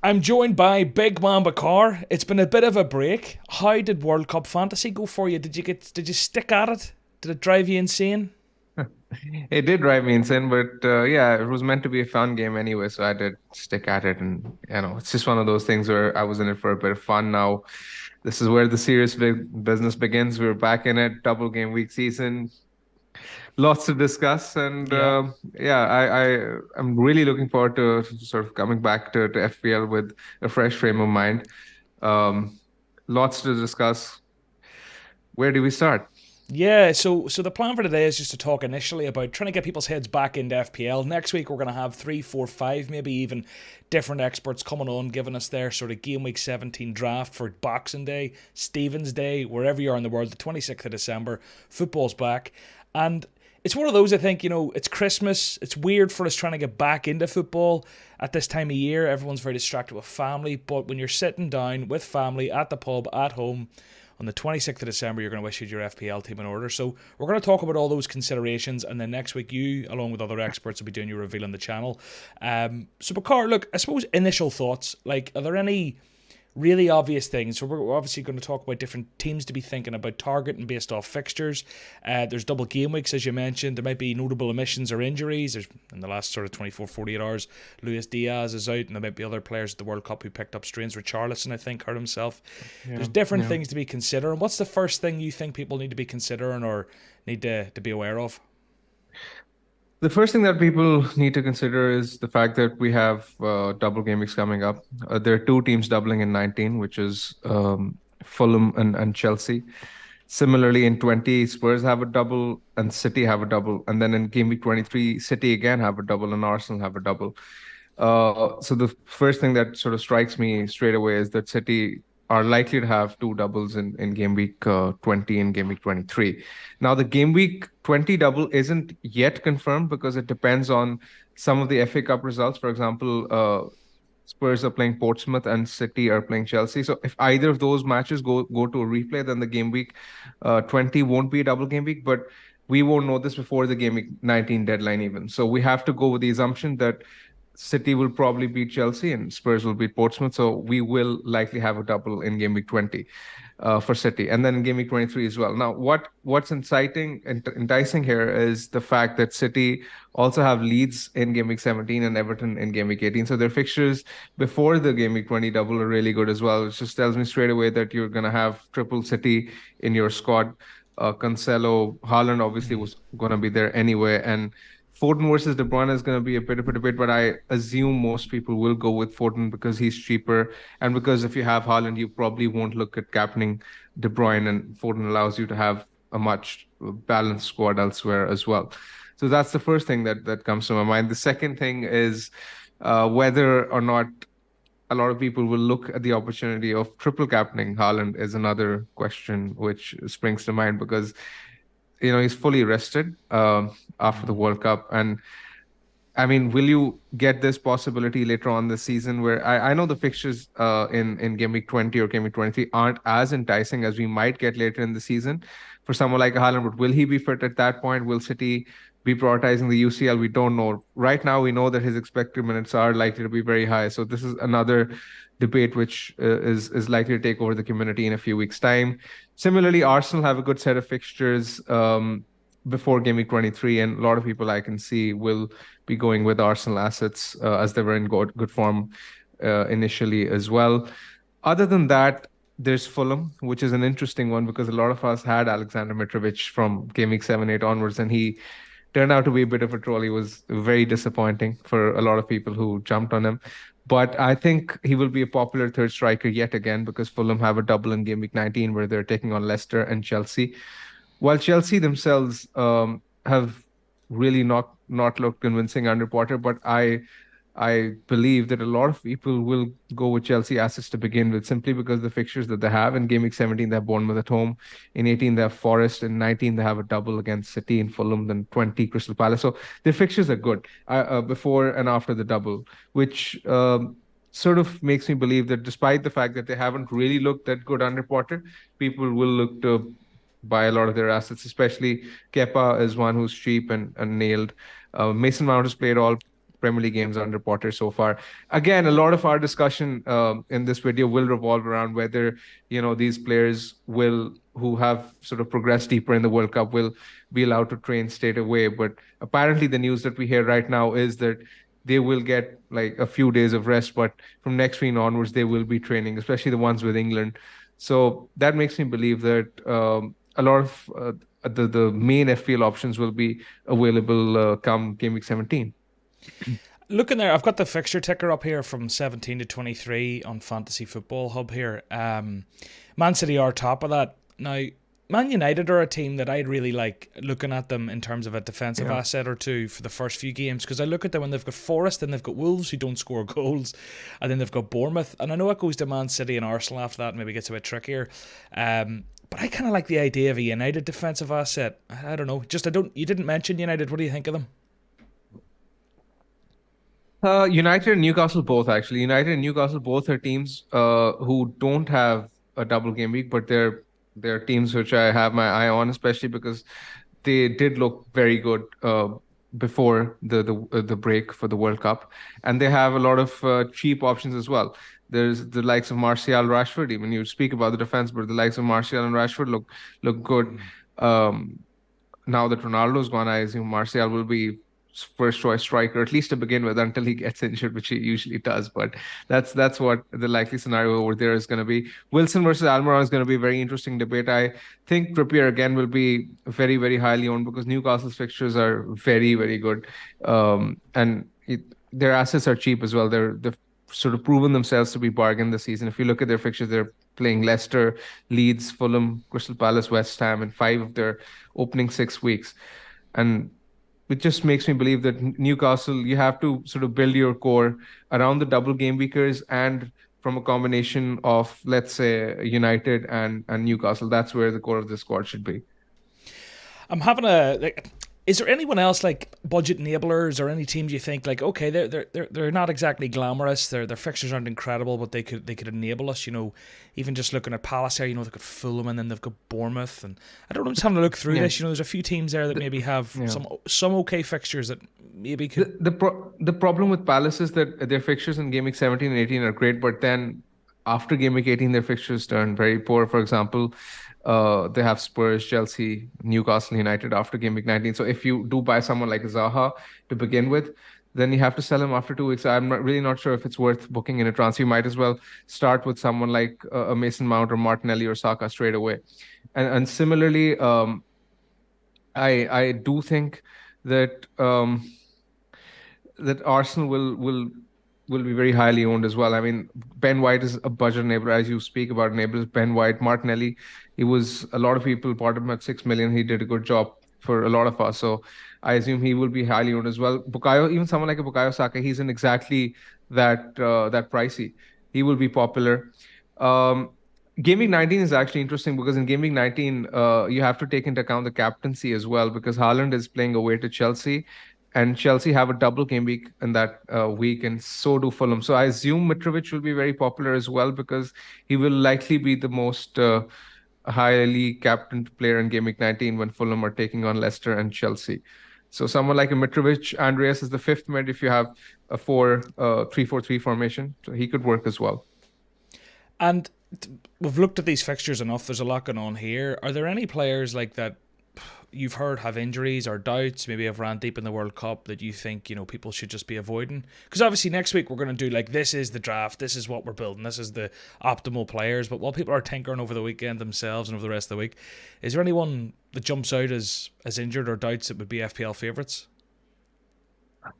I'm joined by BigManBakar's. It's been a bit of a break. How did World Cup fantasy go for you? Did you stick at it? Did it drive you insane? It did drive me insane, but yeah, it was meant to be a fun game anyway, so I did stick at it. And it's just one of those things where I was in it for a bit of fun. Now, this is where the serious big business begins. We're back in it, double game week season, lots to discuss, and Yeah. yeah, I'm really looking forward to sort of coming back to FPL with a fresh frame of mind. Um, Lots to discuss. Where do we start? Yeah, so the plan for today is just to talk initially about trying to get people's heads back into FPL. Next week we're going to have three, four, five, maybe even different experts coming on, giving us their sort of Gameweek 17 draft for Boxing Day, Stephen's Day, wherever you are in the world, the 26th of December. Football's back. And it's one of those, I think, it's Christmas. It's weird for us trying to get back into football at this time of year. Everyone's very distracted with family. But when you're sitting down with family at the pub, at home, on the 26th of December, you're going to wish you your FPL team in order. So we're going to talk about all those considerations, and then next week you, along with other experts, will be doing your reveal on the channel. So Bakar, look, I suppose initial thoughts. Like, are there any really obvious things? So we're obviously going to talk about different teams to be thinking about targeting based off fixtures. There's double game weeks, as you mentioned. There might be notable omissions or injuries. There's in the last sort of 24, 48 hours, Luis Diaz is out, and there might be other players at the World Cup who picked up strains. Richarlison, I think, hurt himself. There's Yeah, different yeah. things to be considering. What's the first thing you think people need to be considering or need to be aware of? The first thing that people need to consider is the fact that we have double game weeks coming up. There are two teams doubling in 19, which is Fulham and Chelsea. Similarly, in 20, Spurs have a double and City have a double. And then in game week 23, City again have a double and Arsenal have a double. So the first thing that sort of strikes me straight away is that City are likely to have two doubles in game week 20 and game week 23. Now, the game week 20 double isn't yet confirmed because it depends on some of the FA Cup results. For example, Spurs are playing Portsmouth and City are playing Chelsea. So if either of those matches go to a replay, then the game week 20 won't be a double game week. But we won't know this before the game week 19 deadline even. So we have to go with the assumption that City will probably beat Chelsea and Spurs will beat Portsmouth. So we will likely have a double in game week 20 for City, and then in game week 23 as well. Now, what's inciting and enticing here is the fact that City also have Leeds in game week 17 and Everton in game week 18. So their fixtures before the game week 20 double are really good as well. It just tells me straight away that you're going to have triple City in your squad. Cancelo, Haaland obviously Mm. was going to be there anyway, and Foden versus De Bruyne is going to be a bit of a debate, but I assume most people will go with Foden because he's cheaper, and because if you have Haaland, you probably won't look at captaining De Bruyne, and Foden allows you to have a much balanced squad elsewhere as well. So that's the first thing that comes to my mind. The second thing is whether or not a lot of people will look at the opportunity of triple captaining Haaland is another question which springs to mind because he's fully rested after the Mm. World Cup. And I mean, will you get this possibility later on this season where I know the fixtures in Game Week 20 or Game Week 23 aren't as enticing as we might get later in the season for someone like Haaland, but will he be fit at that point? Will City be prioritizing the UCL? We don't know. Right now, we know that his expected minutes are likely to be very high. So this is another debate which is likely to take over the community in a few weeks' time. Similarly, Arsenal have a good set of fixtures before Game Week 23, and a lot of people I can see will be going with Arsenal assets as they were in good form initially as well. Other than that, there's Fulham, which is an interesting one because a lot of us had Alexander Mitrovic from Game Week 7, 8 onwards, and he turned out to be a bit of a troll. He was very disappointing for a lot of people who jumped on him. But I think he will be a popular third striker yet again because Fulham have a double in Game Week 19 where they're taking on Leicester and Chelsea. While Chelsea themselves have really not looked convincing under Potter, but I believe that a lot of people will go with Chelsea assets to begin with, simply because the fixtures that they have in Game Week 17, they have Bournemouth at home. In 18, they have Forest. In 19, they have a double against City and Fulham, then 20, Crystal Palace. So their fixtures are good before and after the double, which sort of makes me believe that despite the fact that they haven't really looked that good under Potter, people will look to buy a lot of their assets, especially Kepa is one who's cheap and nailed. Mason Mount has played all Premier League games under Potter so far. Again, a lot of our discussion in this video will revolve around whether, these players who have sort of progressed deeper in the World Cup will be allowed to train straight away. But apparently the news that we hear right now is that they will get like a few days of rest, but from next week onwards, they will be training, especially the ones with England. So that makes me believe that a lot of the main FPL options will be available come game week 17. Looking there, I've got the fixture ticker up here from 17 to 23 on Fantasy Football Hub here. Man City are top of that. Now, Man United are a team that I'd really like looking at them in terms of a defensive asset or two for the first few games, because I look at them and they've got Forest and they've got Wolves who don't score goals, and then they've got Bournemouth, and I know it goes to Man City and Arsenal after that, maybe gets a bit trickier. But I kind of like the idea of a United defensive asset. I don't know. You didn't mention United. What do you think of them? United and Newcastle both, actually. United and Newcastle both are teams who don't have a double game week, but they're teams which I have my eye on, especially because they did look very good before the break for the World Cup, and they have a lot of cheap options as well. There's the likes of Martial, Rashford. Even you speak about the defense, but the likes of Martial and Rashford look good. Now that Ronaldo's gone, I assume Martial will be first choice striker, at least to begin with, until he gets injured, which he usually does. But that's what the likely scenario over there is going to be. Wilson versus Almiron is going to be a very interesting debate. I think Trippier again will be very, very highly owned because Newcastle's fixtures are very, very good, and their assets are cheap as well. They've sort of proven themselves to be bargain this season. If you look at their fixtures, they're playing Leicester, Leeds, Fulham, Crystal Palace, West Ham in 5 of their opening 6 weeks, and it just makes me believe that Newcastle, you have to sort of build your core around the double game weekers and from a combination of, let's say, United and Newcastle. That's where the core of the squad should be. I'm having is there anyone else like budget enablers or any teams you think like, okay, they're not exactly glamorous, their fixtures aren't incredible, but they could enable us, even just looking at Palace here, they've got Fulham and then they've got Bournemouth, and I don't know, just having a look through this, there's a few teams there that maybe have some okay fixtures that maybe could. The problem with Palace is that their fixtures in game week 17 and 18 are great, but then after game week 18 their fixtures turn very poor. For example, they have Spurs, Chelsea, Newcastle United after game week 19. So if you do buy someone like Zaha to begin with, then you have to sell him after 2 weeks. I'm really not sure if it's worth booking in a transfer. You might as well start with someone like a Mason Mount or Martinelli or Saka straight away. And similarly, I do think that that Arsenal will be very highly owned as well. I mean, Ben White is a budget enabler, as you speak about enablers. Ben White, Martinelli, a lot of people bought him at 6 million. He did a good job for a lot of us. So I assume he will be highly owned as well. Bukayo, even someone like a Bukayo Saka, he's in exactly that pricey. He will be popular. Game week 19 is actually interesting because in game week 19, you have to take into account the captaincy as well, because Haaland is playing away to Chelsea. And Chelsea have a double game week in that week, and so do Fulham. So I assume Mitrovic will be very popular as well because he will likely be the most highly captained player in game week 19 when Fulham are taking on Leicester and Chelsea. So someone like a Mitrovic, Andreas is the fifth mid if you have a 3-4-3 formation. So he could work as well. And we've looked at these fixtures enough. There's a lot going on here. Are there any players like that you've heard have injuries or doubts, maybe have ran deep in the World Cup, that you think people should just be avoiding? Because obviously next week we're going to do like, this is the draft, this is what we're building, this is the optimal players. But while people are tinkering over the weekend themselves and over the rest of the week, is there anyone that jumps out as injured or doubts that would be FPL favourites?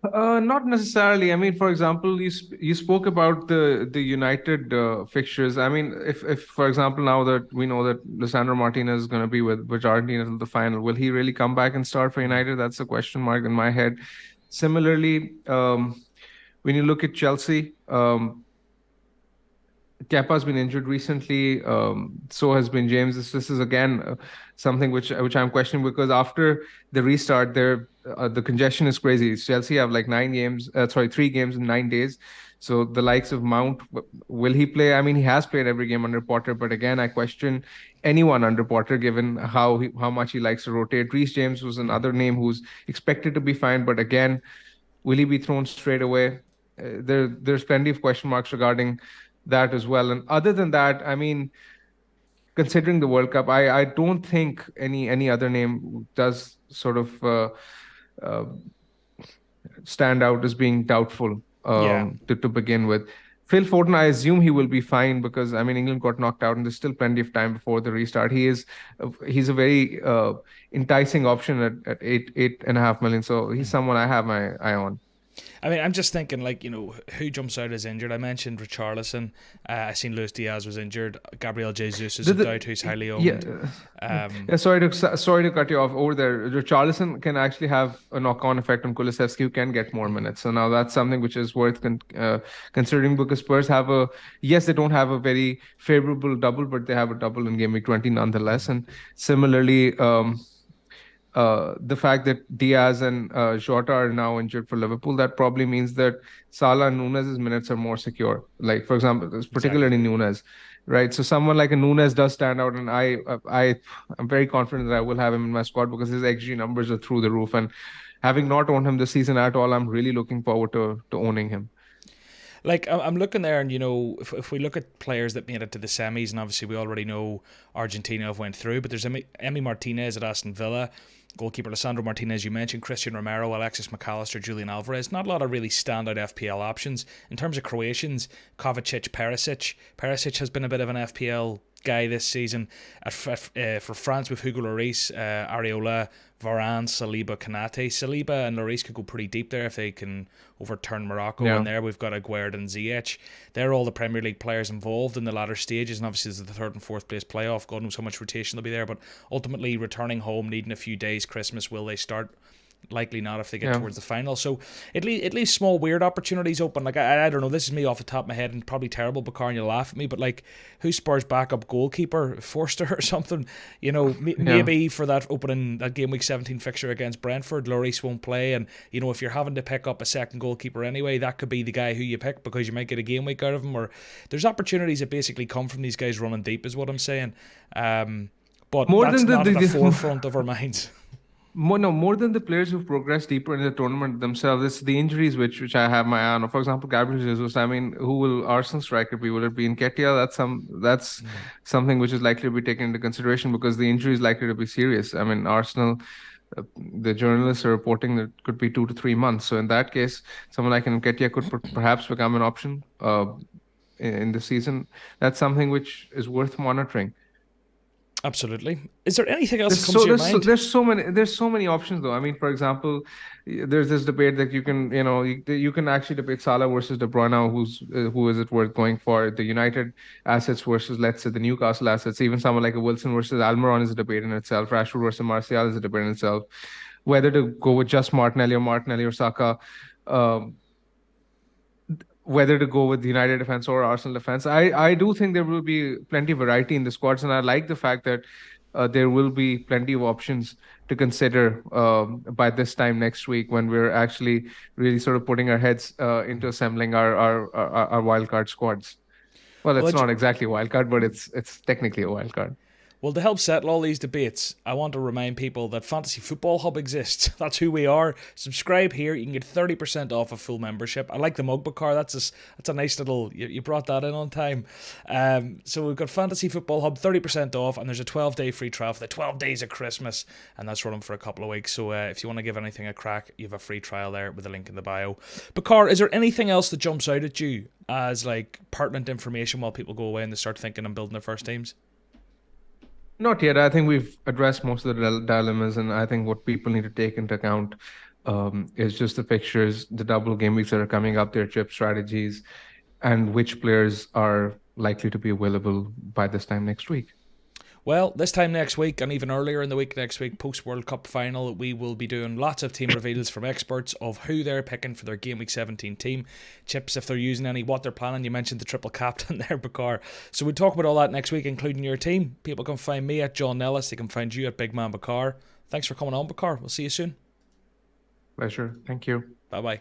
Not necessarily. I mean, for example, you spoke about the United fixtures. I mean, if for example now that we know that Lisandro Martinez is going to be with Argentina until the final, will he really come back and start for United? That's a question mark in my head. Similarly, when you look at Chelsea, Kepa's been injured recently. So has been James. This is again something which I'm questioning, because after the restart, the congestion is crazy. Chelsea have like 3 games in 9 days. So the likes of Mount, will he play? I mean, he has played every game under Potter, but again, I question anyone under Potter given how much he likes to rotate. Reece James was another name who's expected to be fine, but again, Will he be thrown straight away? There's plenty of question marks regarding that as well. And other than that, I mean, considering the World Cup, I don't think any other name does sort of uh, stand out as being doubtful Yeah. to begin with. Phil Foden, I assume he will be fine because I mean England got knocked out and there's still plenty of time before the restart. He's a very enticing option at 8.5 million. So he's someone I have my eye on. I mean, I'm just thinking, like, who jumps out as injured? I mentioned Richarlison. I seen Luis Diaz was injured. Gabriel Jesus is a doubt who's highly Yeah, owned. yeah. Sorry to cut you off over there. Richarlison can actually have a knock-on effect on Kulusevski, who can get more minutes. So now that's something which is worth considering because Spurs have yes, they don't have a very favorable double, but they have a double in game week 20 nonetheless. And similarly, the fact that Diaz and Jota are now injured for Liverpool, that probably means that Salah and Nunez's minutes are more secure. Like, for example, Exactly. particularly Nunez, right? So someone like a Nunez does stand out, and I'm very confident that I will have him in my squad because his XG numbers are through the roof. And having not owned him this season at all, I'm really looking forward to owning him. Like, I'm looking there, and if we look at players that made it to the semis, and obviously we already know Argentina have went through, but there's Emi Martinez at Aston Villa, goalkeeper Lisandro Martinez, you mentioned, Christian Romero, Alexis McAllister, Julian Alvarez. Not a lot of really standout FPL options. In terms of Croatians, Kovacic, Perisic. Perisic has been a bit of an FPL guy this season. For France, with Hugo Lloris, Areola, Varane, Saliba, Kanate. Saliba and Lloris could go pretty deep there if they can overturn Morocco. Yeah. And there we've got Aguerd and Ziyech. They're all the Premier League players involved in the latter stages, and obviously there's the third and fourth place playoff. God knows how much rotation there'll be there, but ultimately returning home, needing a few days, Christmas, will they start? Likely not if they get Yeah. towards the final. So it leaves small weird opportunities open. Like, I don't know, this is me off the top of my head and probably terrible, Bakar, and you'll laugh at me, but like, who's Spurs backup goalkeeper? Forster or something? Yeah. Maybe for that game week 17 fixture against Brentford, Lloris won't play, and if you're having to pick up a second goalkeeper anyway, that could be the guy who you pick because you might get a game week out of him. Or there's opportunities that basically come from these guys running deep, is what I'm saying. But More that's than not at the forefront of our minds. more than the players who've progressed deeper in the tournament themselves, it's the injuries which I have my eye on. For example, Gabriel Jesus. I mean, who will Arsenal striker be? Will it be Nketiah? That's something which is likely to be taken into consideration because the injury is likely to be serious. I mean, Arsenal, the journalists are reporting that it could be 2 to 3 months. So in that case, someone like Nketiah could perhaps become an option in the season. That's something which is worth monitoring. Absolutely. Is there anything else that comes to your mind? There's so many options though. I mean, for example, there's this debate that you can actually debate Salah versus De Bruyne. Who is it worth going for? The United assets versus, let's say, the Newcastle assets. Even someone like a Wilson versus Almiron is a debate in itself. Rashford versus Martial is a debate in itself. Whether to go with just Martinelli or Saka. Um, whether to go with the United defense or Arsenal defense. I do think there will be plenty of variety in the squads, and I like the fact that there will be plenty of options to consider by this time next week when we're actually really sort of putting our heads into assembling our wildcard squads. Well, Well, it's not exactly a wildcard, but it's technically a wildcard. Well, to help settle all these debates, I want to remind people that Fantasy Football Hub exists. That's who we are. Subscribe here. You can get 30% off a full membership. I like the mug, Bakar. That's a nice little... You brought that in on time. So we've got Fantasy Football Hub, 30% off, and there's a 12-day free trial for the 12 days of Christmas, and that's running for a couple of weeks. So if you want to give anything a crack, you have a free trial there with a link in the bio. Bakar, is there anything else that jumps out at you as like pertinent information while people go away and they start thinking and building their first teams? Not yet. I think we've addressed most of the dilemmas, and I think what people need to take into account is just the fixtures, the double game weeks that are coming up, their chip strategies, and which players are likely to be available by this time next week. Well, this time next week and even earlier in the week next week, post-World Cup final, we will be doing lots of team reveals from experts of who they're picking for their Game Week 17 team. Chips, if they're using any, what they're planning. You mentioned the triple captain there, Bakar. So we'll talk about all that next week, including your team. People can find me at John Nellis. They can find you at BigManBakar. Thanks for coming on, Bakar. We'll see you soon. Pleasure. Thank you. Bye-bye.